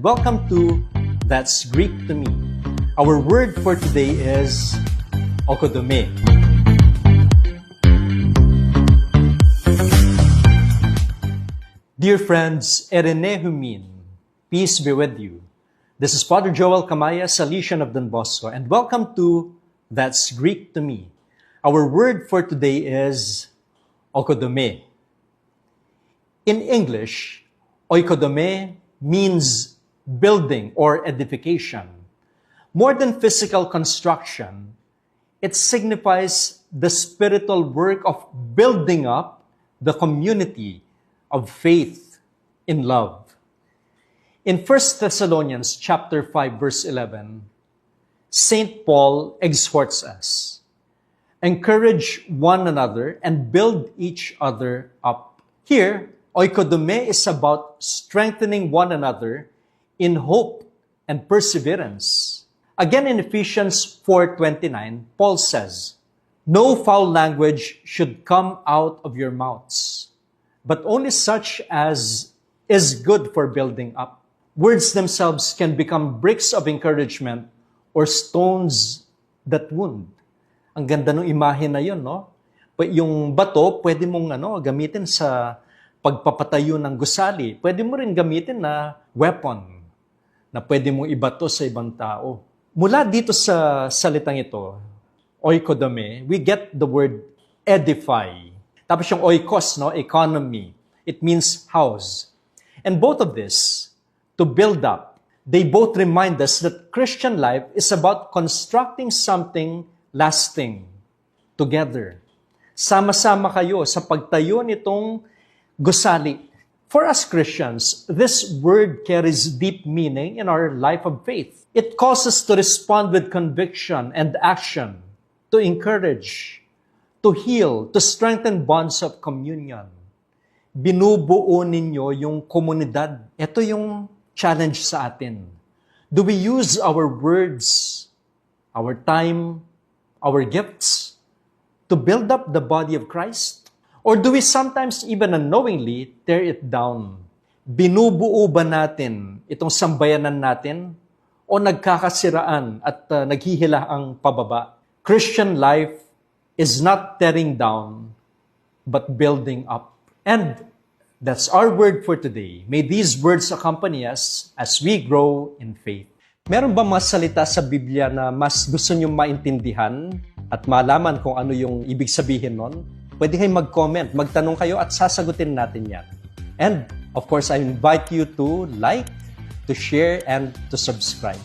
welcome to That's Greek to Me. Our word for today is oikodomē. Dear friends, Erenehumin, peace be with you. This is Father Joel Kamaya, Salesian of Don Bosco, and welcome to That's Greek to Me. Our word for today is oikodomē. In English, oikodomē means building or edification. More than physical construction, it signifies the spiritual work of building up the community of faith in love. In 1 Thessalonians chapter 5, verse 11, St. Paul exhorts us, encourage one another and build each other up. Here, oikodomē is about strengthening one another in hope and perseverance. Again, in Ephesians 4:29, Paul says, no foul language should come out of your mouths, but only such as is good for building up. Words themselves can become bricks of encouragement or stones that wound. Ang ganda ng imahe na yun, no? Yung bato, pwede mong gamitin sa pagpapatayo ng gusali. Pwede mo rin gamitin na weapon na pwede mong ibato sa ibang tao. Mula dito sa salitang ito, oikodomē, we get the word edify. Tapos yung oikos, economy. It means house. And both of this, to build up, they both remind us that Christian life is about constructing something lasting together. Sama-sama kayo sa pagtayo nitong gusali. For us Christians, this word carries deep meaning in our life of faith. It calls us to respond with conviction and action, to encourage, to heal, to strengthen bonds of communion. Binubuo ninyo yung komunidad. Ito yung challenge sa atin. Do we use our words, our time, our gifts to build up the body of Christ? Or do we sometimes even unknowingly tear it down? Binubuo ba natin itong sambayanan natin o nagkakasiraan at naghihila ang pababa? Christian life is not tearing down but building up. And that's our word for today. May these words accompany us as we grow in faith. Meron ba mga salita sa Biblia na mas gusto niyong maintindihan at malaman kung ano yung ibig sabihin nun? Pwede kayong mag-comment, magtanong kayo at sasagutin natin yan. And of course, I invite you to like, to share, and to subscribe.